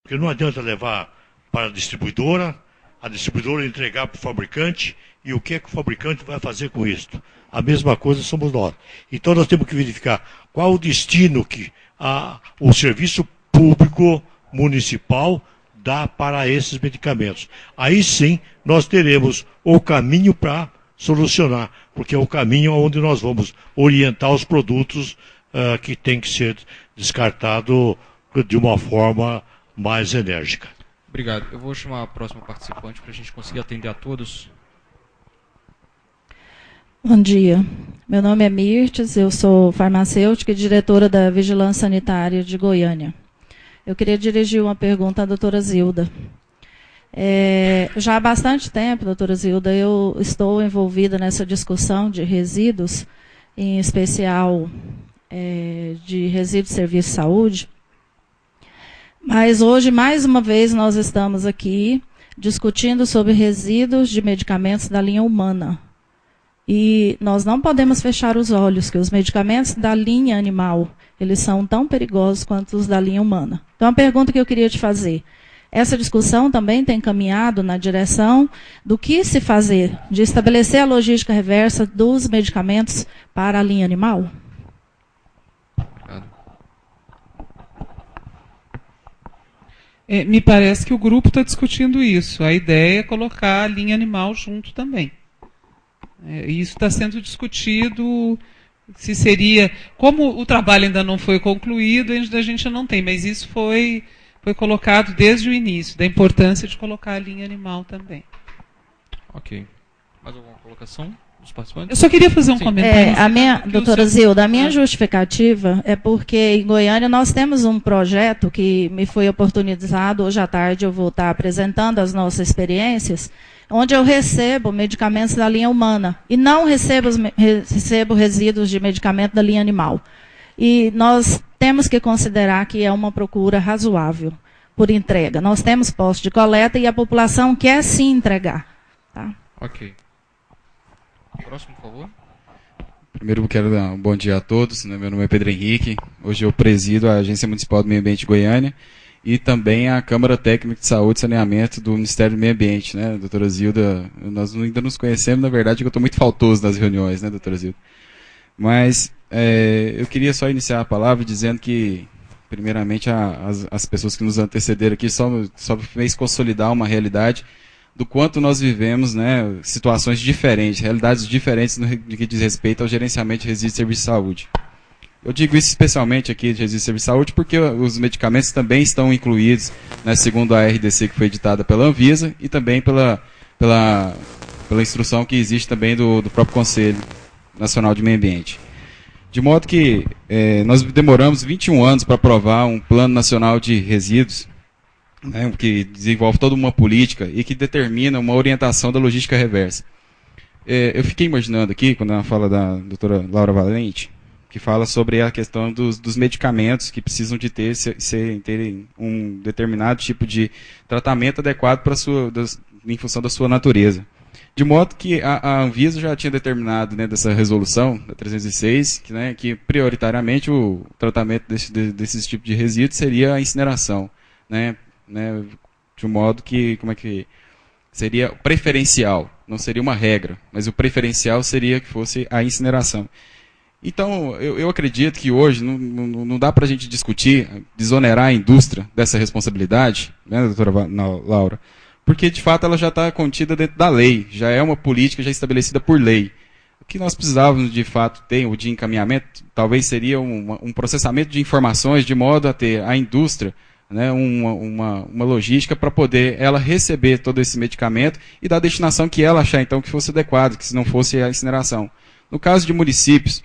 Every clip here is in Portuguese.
Porque não adianta levar para a distribuidora entregar para o fabricante, e o que é que o fabricante vai fazer com isso? A mesma coisa somos nós. Então nós temos que verificar qual o destino que o serviço público municipal dá para esses medicamentos. Aí sim nós teremos o caminho para solucionar, porque é o caminho onde nós vamos orientar os produtos que tem que ser descartado de uma forma mais enérgica. Obrigado. Eu vou chamar a próxima participante para a gente conseguir atender a todos. Bom dia. Meu nome é Mirtes, eu sou farmacêutica e diretora da Vigilância Sanitária de Goiânia. Eu queria dirigir uma pergunta à doutora Zilda. Já há bastante tempo, doutora Zilda, eu estou envolvida nessa discussão de resíduos, em especial de resíduos de serviço de saúde. Mas hoje, mais uma vez, nós estamos aqui discutindo sobre resíduos de medicamentos da linha humana. E nós não podemos fechar os olhos que os medicamentos da linha animal, eles são tão perigosos quanto os da linha humana. Então, a pergunta que eu queria te fazer, essa discussão também tem caminhado na direção do que se fazer, de estabelecer a logística reversa dos medicamentos para a linha animal? Me parece que o grupo está discutindo isso. A ideia é colocar a linha animal junto também. Isso está sendo discutido, se seria... Como o trabalho ainda não foi concluído, a gente não tem, mas isso foi colocado desde o início, da importância de colocar a linha animal também. Ok. Mais alguma colocação dos participantes? Eu só queria fazer um comentário. Doutora Zilda, a minha justificativa é porque em Goiânia nós temos um projeto que me foi oportunizado, hoje à tarde eu vou estar apresentando as nossas experiências, onde eu recebo medicamentos da linha humana e não recebo resíduos de medicamento da linha animal. E nós temos que considerar que é uma procura razoável por entrega. Nós temos postos de coleta e a população quer sim entregar. Tá? Ok. Próximo, por favor. Primeiro eu quero dar um bom dia a todos. Meu nome é Pedro Henrique. Hoje eu presido a Agência Municipal do Meio Ambiente de Goiânia e também a Câmara Técnica de Saúde e Saneamento do Ministério do Meio Ambiente, né, doutora Zilda? Nós ainda nos conhecemos, na verdade, eu estou muito faltoso nas reuniões, né, doutora Zilda? Mas eu queria só iniciar a palavra dizendo que, primeiramente, as pessoas que nos antecederam aqui só fez consolidar uma realidade do quanto nós vivemos, né, situações diferentes, realidades diferentes no que diz respeito ao gerenciamento de resíduos de serviço de saúde. Eu digo isso especialmente aqui de resíduos de serviço de saúde porque os medicamentos também estão incluídos, né, segundo a RDC que foi editada pela Anvisa e também pela instrução que existe também do próprio Conselho Nacional de Meio Ambiente. De modo que nós demoramos 21 anos para aprovar um Plano Nacional de Resíduos, né, que desenvolve toda uma política e que determina uma orientação da logística reversa. Eu fiquei imaginando aqui, quando ela fala da doutora Laura Valente, que fala sobre a questão dos medicamentos que precisam de terem um determinado tipo de tratamento adequado em função da sua natureza. De modo que a Anvisa já tinha determinado, né, dessa resolução, da 306, que prioritariamente o tratamento desses tipos de resíduos seria a incineração, né, de um modo que, seria preferencial, não seria uma regra, mas o preferencial seria que fosse a incineração. Então, eu acredito que hoje não dá para a gente discutir, desonerar a indústria dessa responsabilidade, né, doutora Laura? Porque, de fato, ela já está contida dentro da lei, já é uma política já estabelecida por lei. O que nós precisávamos, de fato, ter de encaminhamento, talvez seria um processamento de informações, de modo a ter a indústria, né, uma logística para poder ela receber todo esse medicamento e dar a destinação que ela achar, então, que fosse adequado, que se não fosse a incineração. No caso de municípios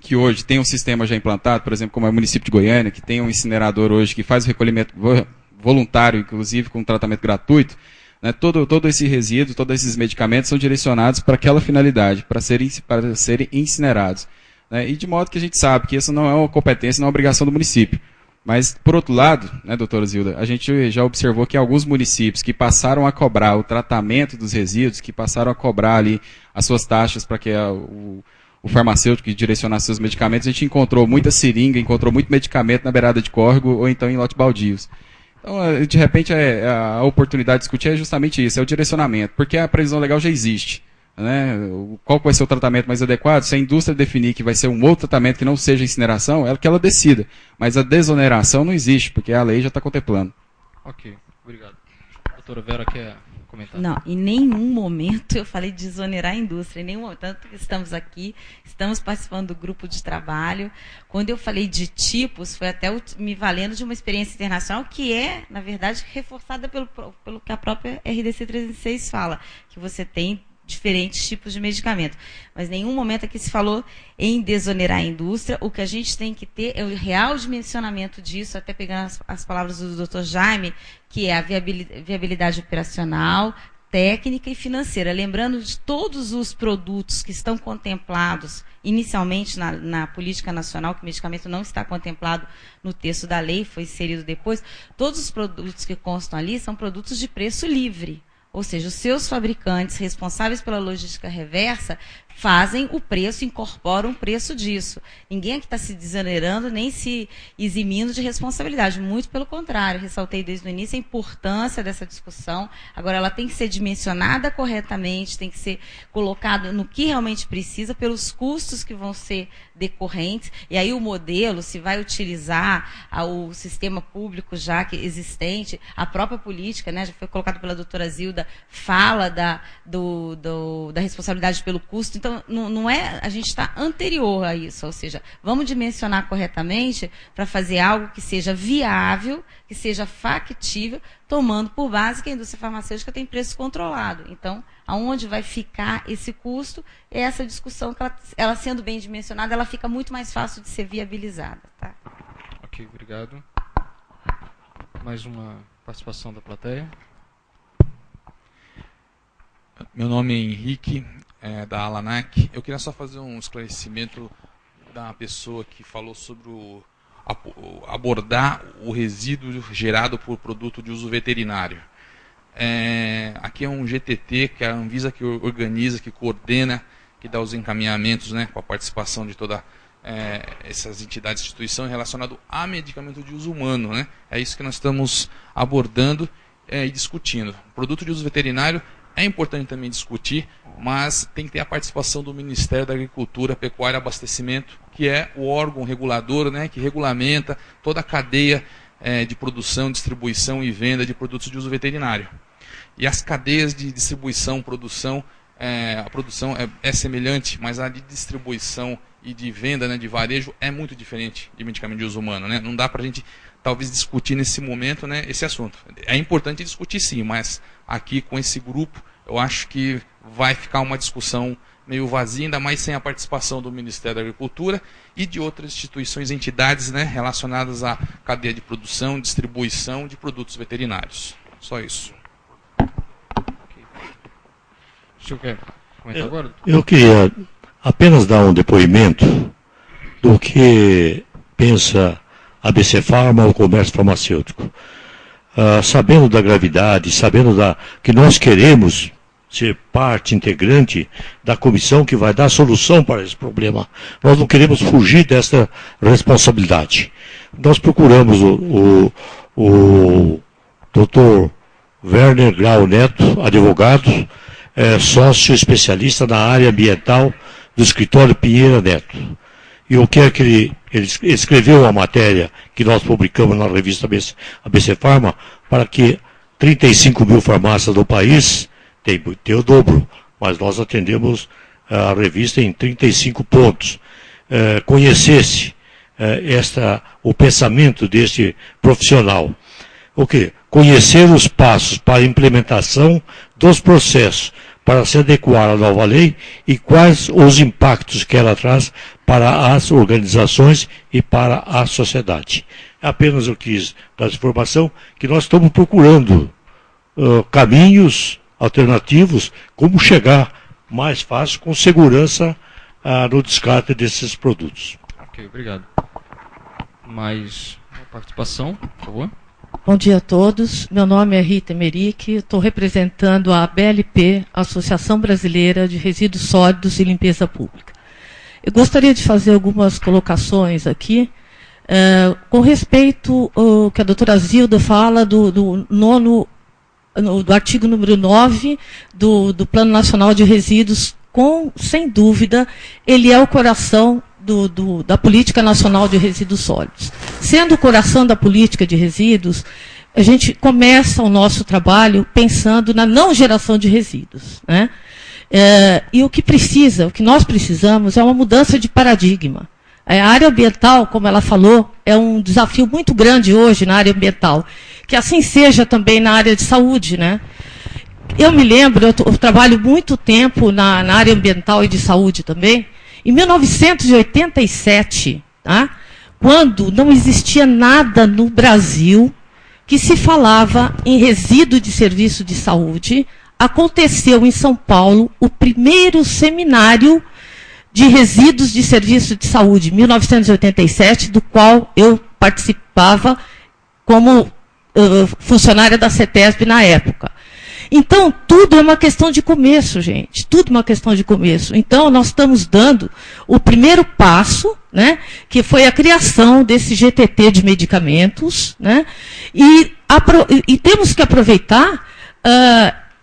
que hoje tem um sistema já implantado, por exemplo, como é o município de Goiânia, que tem um incinerador hoje que faz o recolhimento voluntário, inclusive com tratamento gratuito, né, todo esse resíduo, todos esses medicamentos são direcionados para aquela finalidade, para serem incinerados. Né, e de modo que a gente sabe que isso não é uma competência, não é uma obrigação do município. Mas, por outro lado, né, doutora Zilda, a gente já observou que alguns municípios que passaram a cobrar o tratamento dos resíduos, que passaram a cobrar ali as suas taxas para que o farmacêutico que direcionasse seus medicamentos, a gente encontrou muita seringa, encontrou muito medicamento na beirada de córrego ou então em lotes baldios. Então, de repente, a oportunidade de discutir é justamente isso, é o direcionamento, porque a previsão legal já existe. Né? Qual vai ser o tratamento mais adequado? Se a indústria definir que vai ser um outro tratamento que não seja incineração, é que ela decida. Mas a desoneração não existe, porque a lei já está contemplando. Ok, obrigado. Doutora Vera quer comentar? Não, em nenhum momento eu falei de desonerar a indústria, em nenhum momento. Tanto que estamos aqui, estamos participando do grupo de trabalho. Quando eu falei de tipos, foi até me valendo de uma experiência internacional que é, na verdade, reforçada pelo que a própria RDC 306 fala, que você tem diferentes tipos de medicamento. Mas em nenhum momento aqui se falou em desonerar a indústria. O que a gente tem que ter é o real dimensionamento disso, até pegando as palavras do Dr. Jaime, que é a viabilidade operacional, técnica e financeira. Lembrando de todos os produtos que estão contemplados inicialmente na política nacional, que o medicamento não está contemplado no texto da lei, foi inserido depois, todos os produtos que constam ali são produtos de preço livre. Ou seja, os seus fabricantes responsáveis pela logística reversa fazem o preço, incorporam o preço disso. Ninguém aqui está se desonerando nem se eximindo de responsabilidade. Muito pelo contrário, ressaltei desde o início a importância dessa discussão. Agora, ela tem que ser dimensionada corretamente, tem que ser colocada no que realmente precisa, pelos custos que vão ser decorrentes. E aí o modelo, se vai utilizar o sistema público já que existente, a própria política, né, já foi colocado pela doutora Zilda, fala da responsabilidade pelo custo. Então, não é, a gente está anterior a isso, ou seja, vamos dimensionar corretamente para fazer algo que seja viável, que seja factível, tomando por base que a indústria farmacêutica tem preço controlado. Então, aonde vai ficar esse custo, é essa discussão que ela sendo bem dimensionada, ela fica muito mais fácil de ser viabilizada. Tá? Ok, obrigado. Mais uma participação da plateia. Meu nome é Henrique, da Alanac. Eu queria só fazer um esclarecimento da pessoa que falou sobre abordar o resíduo gerado por produto de uso veterinário. Aqui é um GTT, que é a Anvisa que organiza, que coordena, que dá os encaminhamentos, né, com a participação de todas essas entidades e instituições relacionado a medicamento de uso humano. Né? É isso que nós estamos abordando e discutindo. O produto de uso veterinário é importante também discutir, mas tem que ter a participação do Ministério da Agricultura, Pecuária e Abastecimento, que é o órgão regulador, né, que regulamenta toda a cadeia de produção, distribuição e venda de produtos de uso veterinário. E as cadeias de distribuição, produção, a produção é semelhante, mas a de distribuição e de venda, né, de varejo, é muito diferente de medicamento de uso humano. Né? Não dá para a gente, talvez, discutir nesse momento, né, esse assunto. É importante discutir sim, mas aqui com esse grupo, eu acho que vai ficar uma discussão meio vazia, ainda mais sem a participação do Ministério da Agricultura e de outras instituições, entidades, né, relacionadas à cadeia de produção, distribuição de produtos veterinários. Só isso. O senhor quer comentar agora? Eu queria apenas dar um depoimento do que pensa a ABC Pharma, o comércio farmacêutico. Sabendo da gravidade, sabendo que nós queremos ser parte integrante da comissão que vai dar solução para esse problema. Nós não queremos fugir dessa responsabilidade. Nós procuramos o Dr. Werner Grau Neto, advogado, sócio especialista na área ambiental do escritório Pinheira Neto. E o que é que ele escreveu uma matéria que nós publicamos na revista ABC Pharma para que 35 mil farmácias do país, tem o dobro, mas nós atendemos a revista em 35 pontos, conhecesse o pensamento deste profissional. O quê? Conhecer os passos para a implementação dos processos para se adequar à nova lei e quais os impactos que ela traz para as organizações e para a sociedade. Apenas eu quis dar essa informação que nós estamos procurando caminhos alternativos, como chegar mais fácil, com segurança, no descarte desses produtos. Ok, obrigado. Mais uma participação, por favor. Bom dia a todos. Meu nome é Rita Emerick, estou representando a ABLP, Associação Brasileira de Resíduos Sólidos e Limpeza Pública. Eu gostaria de fazer algumas colocações aqui, Com respeito ao que a doutora Zilda fala do artigo número 9 do Plano Nacional de Resíduos, sem dúvida, ele é o coração da Política Nacional de Resíduos Sólidos. Sendo o coração da política de resíduos, a gente começa o nosso trabalho pensando na não geração de resíduos, né? E o que nós precisamos é uma mudança de paradigma. A área ambiental, como ela falou, é um desafio muito grande hoje na área ambiental. Que assim seja também na área de saúde, né? Eu me lembro, eu trabalho muito tempo na área ambiental e de saúde também. Em 1987, tá? Quando não existia nada no Brasil que se falava em resíduo de serviço de saúde, aconteceu em São Paulo o primeiro seminário de resíduos de serviço de saúde, 1987, do qual eu participava como funcionária da CETESB na época. Então, tudo é uma questão de começo, gente. Tudo é uma questão de começo. Então, nós estamos dando o primeiro passo, né, que foi a criação desse GTT de medicamentos, né, e temos que aproveitar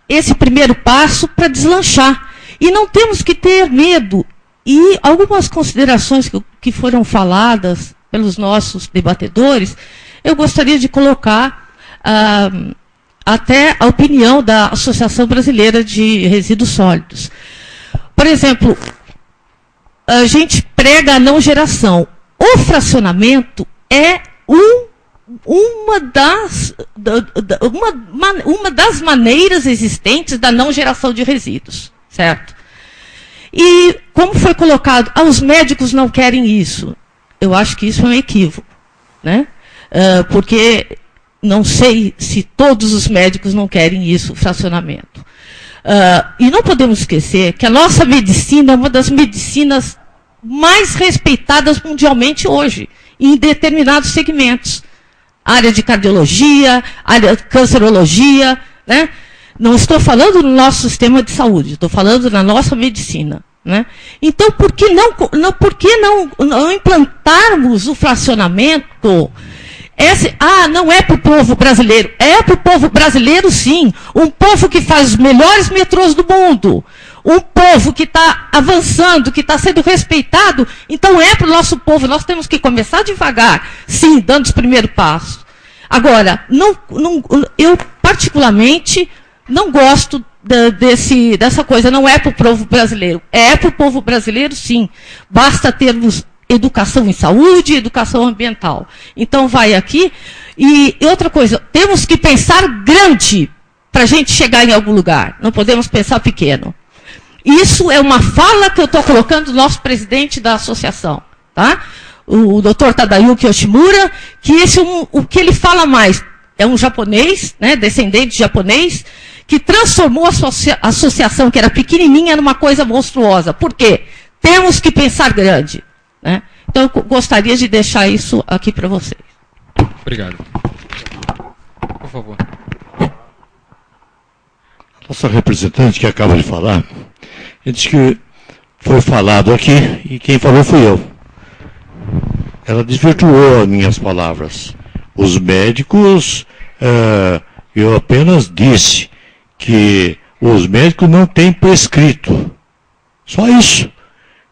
esse primeiro passo para deslanchar. E não temos que ter medo. E algumas considerações que foram faladas pelos nossos debatedores, eu gostaria de colocar até a opinião da Associação Brasileira de Resíduos Sólidos. Por exemplo, a gente prega a não geração. O fracionamento é uma das maneiras existentes da não geração de resíduos, certo? E como foi colocado, os médicos não querem isso. Eu acho que isso é um equívoco, né? Porque não sei se todos os médicos não querem isso, o fracionamento. E não podemos esquecer que a nossa medicina é uma das medicinas mais respeitadas mundialmente hoje, em determinados segmentos. Área de cardiologia, área de cancerologia, né? Não estou falando no nosso sistema de saúde, estou falando na nossa medicina, né? Então, por que não implantarmos o fracionamento? Não é para o povo brasileiro. É para o povo brasileiro, sim. Um povo que faz os melhores metrôs do mundo. Um povo que está avançando, que está sendo respeitado. Então é para o nosso povo. Nós temos que começar devagar, sim, dando os primeiros passos. Agora, eu particularmente não gosto dessa coisa. Não é para o povo brasileiro. É para o povo brasileiro, sim. Basta termos educação em saúde, educação ambiental. Então, vai aqui. E outra coisa, temos que pensar grande para a gente chegar em algum lugar. Não podemos pensar pequeno. Isso é uma fala que eu estou colocando do nosso presidente da associação, tá? O Dr. Tadayuki Yoshimura, que o que ele fala mais é um japonês, né, descendente de japonês, que transformou a associação, que era pequenininha, numa coisa monstruosa. Por quê? Temos que pensar grande. Né? Então, eu gostaria de deixar isso aqui para vocês. Obrigado. Por favor. Nossa representante, que acaba de falar, ele disse que foi falado aqui, e quem falou fui eu. Ela desvirtuou as minhas palavras. Os médicos, eu apenas disse que os médicos não têm prescrito. Só isso.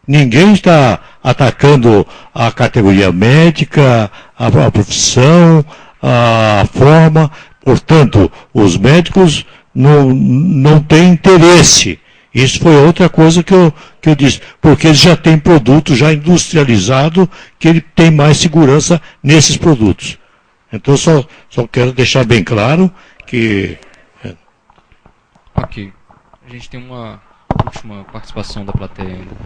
Ninguém está atacando a categoria médica, a profissão, a forma. Portanto, os médicos não têm interesse. Isso foi outra coisa que eu disse. Porque eles já têm produto já industrializado, que ele tem mais segurança nesses produtos. Então, só quero deixar bem claro que... Ok. A gente tem uma última participação da plateia ainda.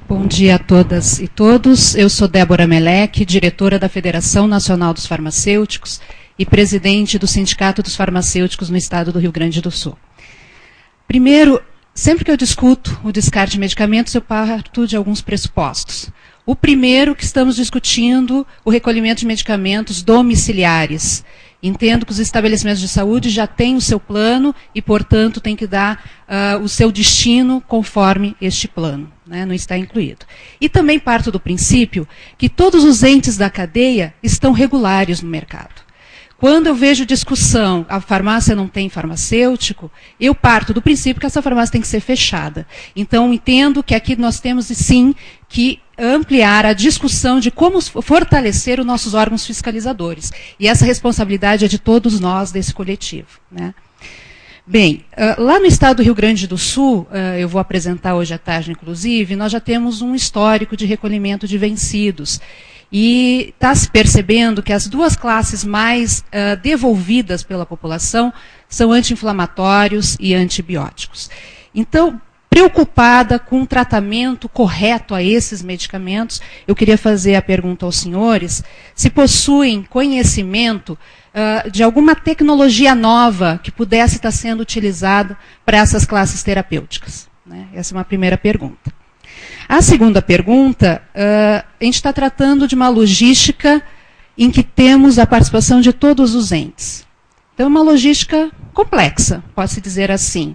Bom dia a todas e todos. Eu sou Débora Melec, diretora da Federação Nacional dos Farmacêuticos e presidente do Sindicato dos Farmacêuticos no estado do Rio Grande do Sul. Primeiro, sempre que eu discuto o descarte de medicamentos, eu parto de alguns pressupostos. O primeiro, que estamos discutindo o recolhimento de medicamentos domiciliares. Entendo que os estabelecimentos de saúde já têm o seu plano e, portanto, têm que dar o seu destino conforme este plano, né? Não está incluído. E também parto do princípio que todos os entes da cadeia estão regulares no mercado. Quando eu vejo discussão, a farmácia não tem farmacêutico, eu parto do princípio que essa farmácia tem que ser fechada. Então, entendo que aqui nós temos, sim, que ampliar a discussão de como fortalecer os nossos órgãos fiscalizadores. E essa responsabilidade é de todos nós desse coletivo, né? Bem, lá no estado do Rio Grande do Sul, eu vou apresentar hoje à tarde, inclusive, nós já temos um histórico de recolhimento de vencidos. E está se percebendo que as duas classes mais devolvidas pela população são anti-inflamatórios e antibióticos. Então, preocupada com o tratamento correto a esses medicamentos, eu queria fazer a pergunta aos senhores se possuem conhecimento de alguma tecnologia nova que pudesse estar sendo utilizada para essas classes terapêuticas, né? Essa é uma primeira pergunta. A segunda pergunta, a gente está tratando de uma logística em que temos a participação de todos os entes. Então, é uma logística complexa, pode-se dizer assim.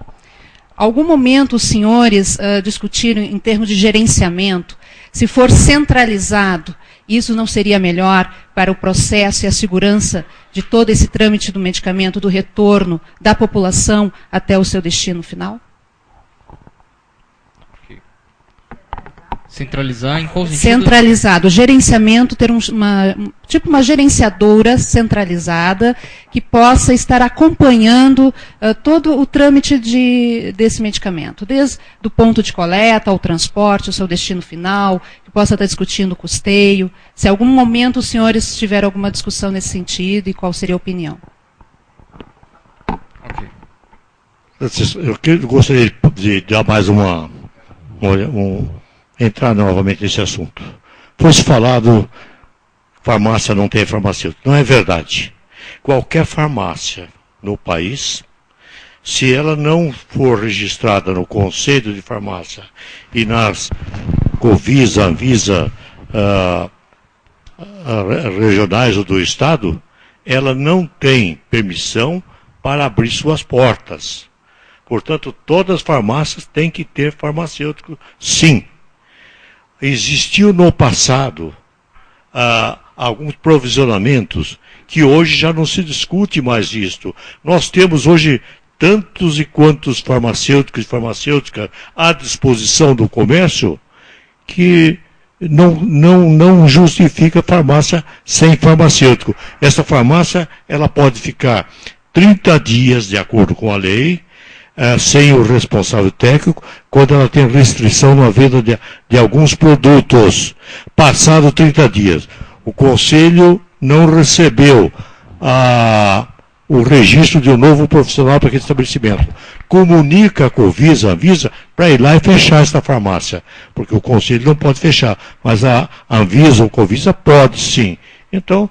Algum momento os senhores discutiram em termos de gerenciamento, se for centralizado, isso não seria melhor para o processo e a segurança de todo esse trâmite do medicamento, do retorno da população até o seu destino final? Centralizar em qual sentido? Centralizado. O gerenciamento, ter uma gerenciadora centralizada que possa estar acompanhando todo o trâmite desse medicamento, desde o ponto de coleta, ao transporte, o seu destino final, que possa estar discutindo o custeio. Se em algum momento os senhores tiveram alguma discussão nesse sentido e qual seria a opinião? Okay. Eu gostaria de dar mais entrar novamente nesse assunto. Foi-se falado farmácia não tem farmacêutico. Não é verdade. Qualquer farmácia no país, se ela não for registrada no Conselho de Farmácia e nas Covisa, Anvisa regionais ou do Estado, ela não tem permissão para abrir suas portas. Portanto, todas as farmácias têm que ter farmacêutico, sim. Existiu no passado alguns provisionamentos que hoje já não se discute mais isto. Nós temos hoje tantos e quantos farmacêuticos e farmacêuticas à disposição do comércio que não justifica farmácia sem farmacêutico. Essa farmácia ela pode ficar 30 dias, de acordo com a lei, sem o responsável técnico, quando ela tem restrição na venda de alguns produtos. Passado 30 dias, o Conselho não recebeu o registro de um novo profissional para aquele estabelecimento. Comunica a Covisa, Anvisa, para ir lá e fechar esta farmácia, porque o Conselho não pode fechar, mas a Anvisa ou Covisa pode sim. Então,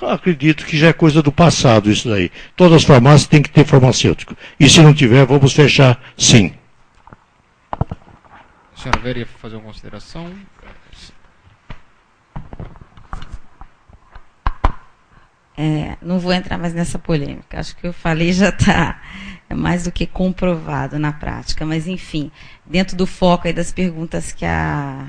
acredito que já é coisa do passado isso daí. Todas as farmácias têm que ter farmacêutico. E se não tiver, vamos fechar sim. A senhora veria fazer uma consideração? Não vou entrar mais nessa polêmica. Acho que eu falei já está mais do que comprovado na prática. Mas, enfim, dentro do foco aí das perguntas que a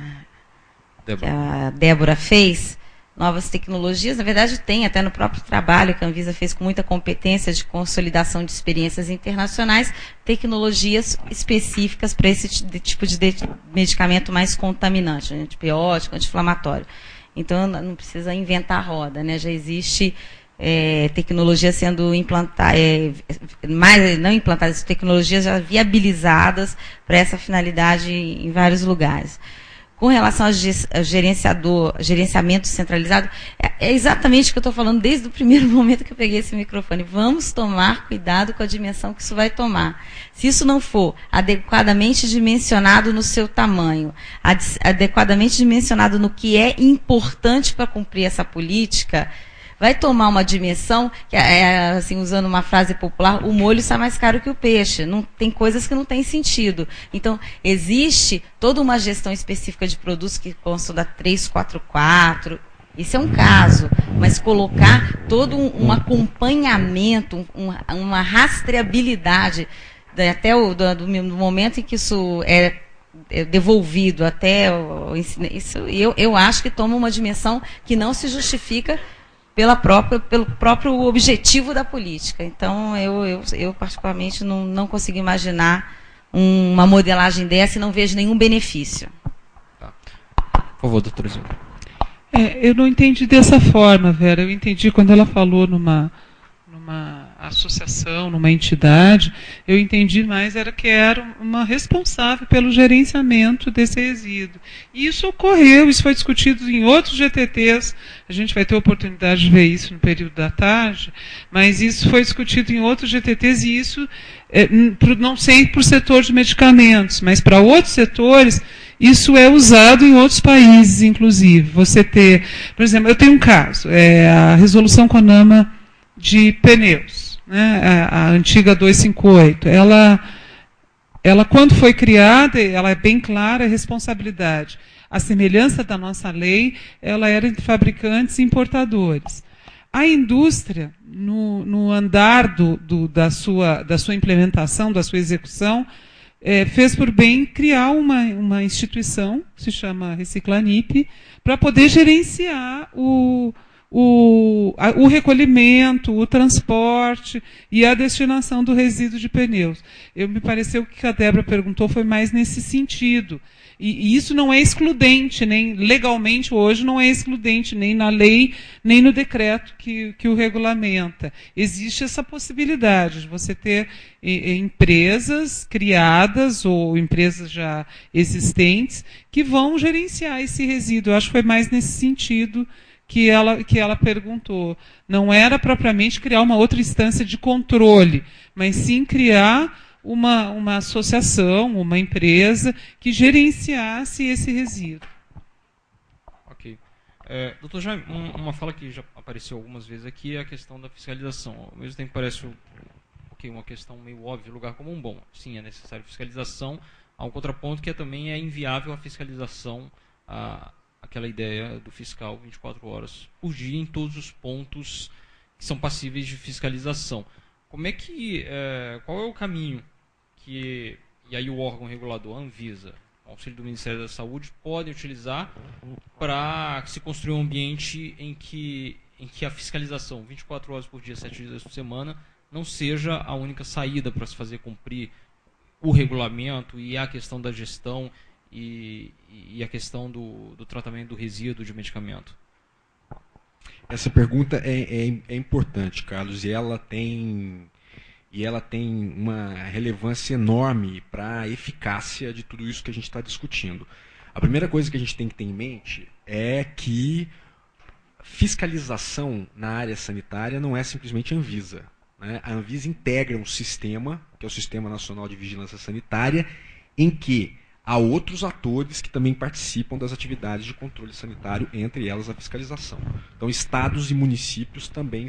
Débora fez, novas tecnologias, na verdade tem até no próprio trabalho que a Anvisa fez com muita competência de consolidação de experiências internacionais, tecnologias específicas para esse tipo de medicamento mais contaminante, antibiótico, anti-inflamatório. Então não precisa inventar a roda, né? Já existe tecnologia sendo implantada, não implantadas, tecnologias já viabilizadas para essa finalidade em vários lugares. Com relação ao gerenciamento centralizado, é exatamente o que eu estou falando desde o primeiro momento que eu peguei esse microfone. Vamos tomar cuidado com a dimensão que isso vai tomar. Se isso não for adequadamente dimensionado no seu tamanho, adequadamente dimensionado no que é importante para cumprir essa política, vai tomar uma dimensão, que assim, usando uma frase popular, o molho sai mais caro que o peixe. Não, tem coisas que não têm sentido. Então, existe toda uma gestão específica de produtos que constam da 344, Esse é um caso, mas colocar todo um acompanhamento, uma rastreabilidade, até do momento em que isso é devolvido até isso, eu acho que toma uma dimensão que não se justifica pelo próprio objetivo da política. Então, eu particularmente não consigo imaginar uma modelagem dessa e não vejo nenhum benefício. Tá. Por favor, doutora Zilda. Eu não entendi dessa forma, Vera. Eu entendi quando ela falou numa associação, numa entidade, eu entendi mais que era uma responsável pelo gerenciamento desse resíduo. E isso ocorreu, isso foi discutido em outros GTTs, a gente vai ter oportunidade de ver isso no período da tarde, mas isso foi discutido em outros GTTs e isso, não sei por setor de medicamentos, mas para outros setores, isso é usado em outros países, inclusive. Você ter, por exemplo, eu tenho um caso, a resolução CONAMA de pneus, né, a antiga 258. Ela, quando foi criada, ela é bem clara a responsabilidade. A semelhança da nossa lei, ela era entre fabricantes e importadores. A indústria, no andar da sua implementação, da sua execução, fez por bem criar uma instituição, que se chama Reciclanip, para poder gerenciar o recolhimento, o transporte e a destinação do resíduo de pneus. Me pareceu que o que a Débora perguntou foi mais nesse sentido. E isso não é excludente, nem legalmente hoje não é excludente, nem na lei, nem no decreto que o regulamenta. Existe essa possibilidade de você ter empresas criadas ou empresas já existentes que vão gerenciar esse resíduo. Eu acho que foi mais nesse sentido que ela perguntou. Não era propriamente criar uma outra instância de controle, mas sim criar uma associação, uma empresa que gerenciasse esse resíduo. Ok. Doutor Jaime, uma fala que já apareceu algumas vezes aqui é a questão da fiscalização. Ao mesmo tempo parece uma questão meio óbvia, lugar comum. Bom, sim, é necessário fiscalização. Há um contraponto que também é inviável a fiscalização, aquela ideia do fiscal 24 horas por dia em todos os pontos que são passíveis de fiscalização. Como é que, qual é o caminho que, e aí o órgão regulador, a Anvisa, o auxílio do Ministério da Saúde, podem utilizar para se construir um ambiente em que a fiscalização 24 horas por dia, 7 dias por semana, não seja a única saída para se fazer cumprir o regulamento e a questão da gestão e a questão do tratamento do resíduo de medicamento? Essa pergunta é importante, Carlos, e ela tem uma relevância enorme para a eficácia de tudo isso que a gente está discutindo. A primeira coisa que a gente tem que ter em mente é que fiscalização na área sanitária não é simplesmente a Anvisa, né? A Anvisa integra um sistema, que é o Sistema Nacional de Vigilância Sanitária, em que há outros atores que também participam das atividades de controle sanitário, entre elas a fiscalização. Então, estados e municípios também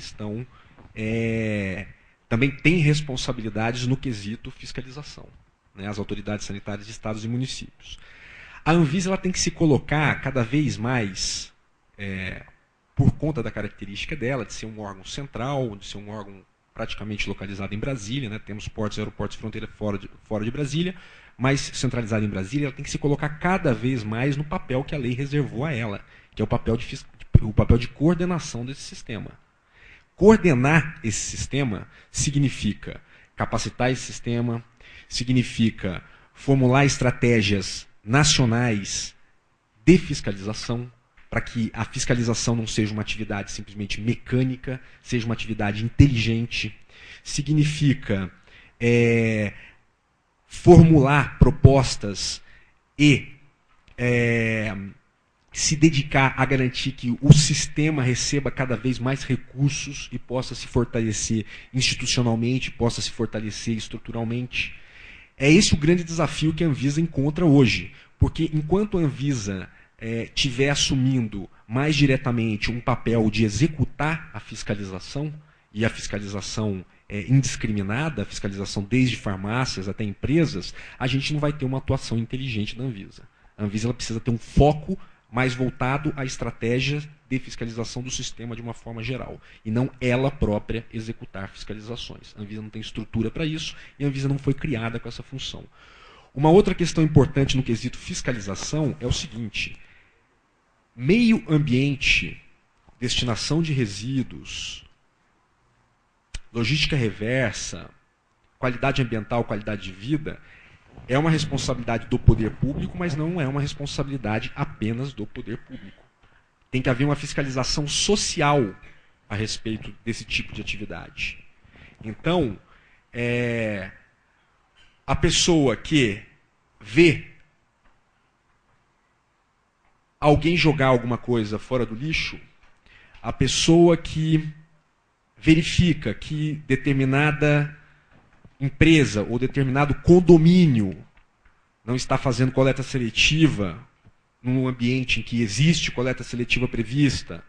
também têm responsabilidades no quesito fiscalização, né? As autoridades sanitárias de estados e municípios. A Anvisa ela tem que se colocar cada vez mais, por conta da característica dela, de ser um órgão central, de ser um órgão praticamente localizado em Brasília, né? Temos portos e aeroportos de fronteira fora de Brasília, mas centralizada em Brasília, ela tem que se colocar cada vez mais no papel que a lei reservou a ela, que é o papel de coordenação desse sistema. Coordenar esse sistema significa capacitar esse sistema, significa formular estratégias nacionais de fiscalização, para que a fiscalização não seja uma atividade simplesmente mecânica, seja uma atividade inteligente. Significa formular propostas e se dedicar a garantir que o sistema receba cada vez mais recursos e possa se fortalecer institucionalmente, possa se fortalecer estruturalmente. É esse o grande desafio que a Anvisa encontra hoje, porque enquanto a Anvisa estiver assumindo mais diretamente um papel de executar a fiscalização, e a fiscalização indiscriminada, a fiscalização desde farmácias até empresas, a gente não vai ter uma atuação inteligente da Anvisa. A Anvisa ela precisa ter um foco mas voltado à estratégia de fiscalização do sistema de uma forma geral, e não ela própria executar fiscalizações. A Anvisa não tem estrutura para isso, e a Anvisa não foi criada com essa função. Uma outra questão importante no quesito fiscalização é o seguinte: meio ambiente, destinação de resíduos, logística reversa, qualidade ambiental, qualidade de vida, é uma responsabilidade do poder público, mas não é uma responsabilidade apenas do poder público. Tem que haver uma fiscalização social a respeito desse tipo de atividade. Então, a pessoa que vê alguém jogar alguma coisa fora do lixo, a pessoa que verifica que determinada empresa ou determinado condomínio não está fazendo coleta seletiva num ambiente em que existe coleta seletiva prevista,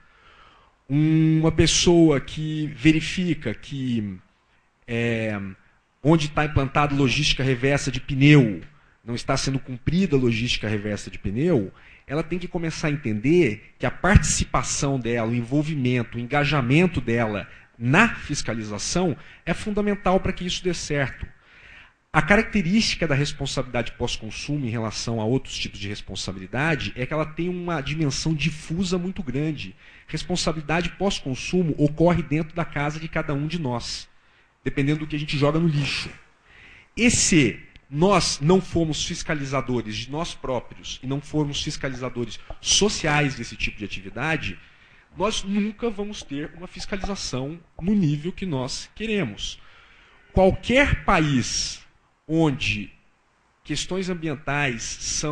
uma pessoa que verifica que onde está implantada logística reversa de pneu não está sendo cumprida a logística reversa de pneu, ela tem que começar a entender que a participação dela, o envolvimento, o engajamento dela na fiscalização é fundamental para que isso dê certo. A característica da responsabilidade pós-consumo em relação a outros tipos de responsabilidade é que ela tem uma dimensão difusa muito grande. Responsabilidade pós-consumo ocorre dentro da casa de cada um de nós, dependendo do que a gente joga no lixo. E se nós não formos fiscalizadores de nós próprios e não formos fiscalizadores sociais desse tipo de atividade, nós nunca vamos ter uma fiscalização no nível que nós queremos. Qualquer país onde questões ambientais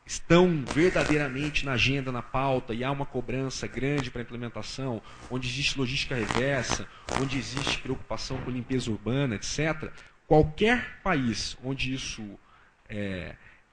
estão verdadeiramente na agenda, na pauta, e há uma cobrança grande para a implementação, onde existe logística reversa, onde existe preocupação com limpeza urbana, etc., qualquer país onde isso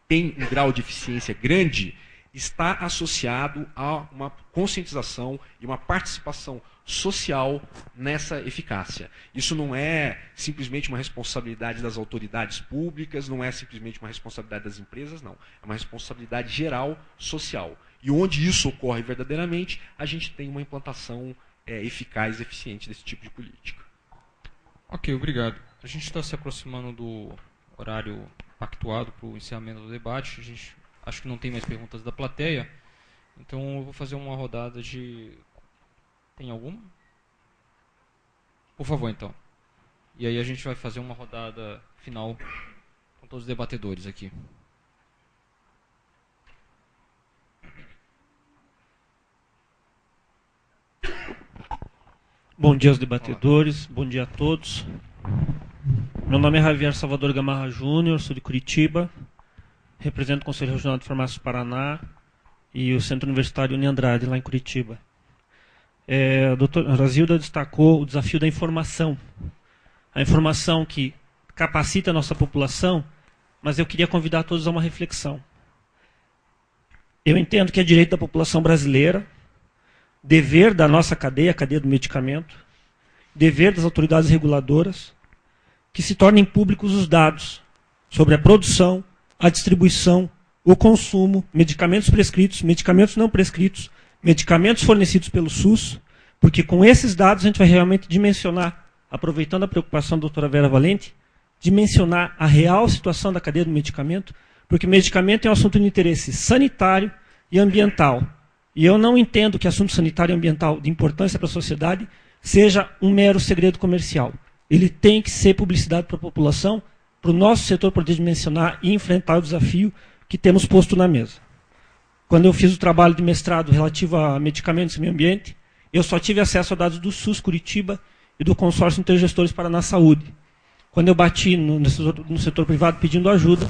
tem um grau de eficiência grande, está associado a uma conscientização e uma participação social nessa eficácia. Isso não é simplesmente uma responsabilidade das autoridades públicas, não é simplesmente uma responsabilidade das empresas, não. É uma responsabilidade geral, social. E onde isso ocorre verdadeiramente, a gente tem uma implantação eficaz e eficiente desse tipo de política. Ok, obrigado. A gente está se aproximando do horário pactuado para o encerramento do debate. Acho que não tem mais perguntas da plateia, então eu vou fazer uma rodada de... Tem alguma? Por favor, então. E aí a gente vai fazer uma rodada final com todos os debatedores aqui. Bom dia aos debatedores, bom dia a todos. Meu nome é Javier Salvador Gamarra Júnior, sou de Curitiba, represento o Conselho Regional de Farmácia do Paraná e o Centro Universitário Uni Andrade, lá em Curitiba. A doutora Razilda destacou o desafio da informação. A informação que capacita a nossa população, mas eu queria convidar todos a uma reflexão. Eu entendo que é direito da população brasileira, dever da nossa cadeia, a cadeia do medicamento, dever das autoridades reguladoras, que se tornem públicos os dados sobre a produção, a distribuição, o consumo, medicamentos prescritos, medicamentos não prescritos, medicamentos fornecidos pelo SUS, porque com esses dados a gente vai realmente dimensionar, aproveitando a preocupação da doutora Vera Valente, dimensionar a real situação da cadeia do medicamento, porque medicamento é um assunto de interesse sanitário e ambiental. E eu não entendo que assunto sanitário e ambiental de importância para a sociedade seja um mero segredo comercial. Ele tem que ser publicidade para a população, para o nosso setor poder dimensionar e enfrentar o desafio que temos posto na mesa. Quando eu fiz o trabalho de mestrado relativo a medicamentos e meio ambiente, eu só tive acesso a dados do SUS Curitiba e do Consórcio Intergestores Paraná Saúde. Quando eu bati no setor privado pedindo ajuda,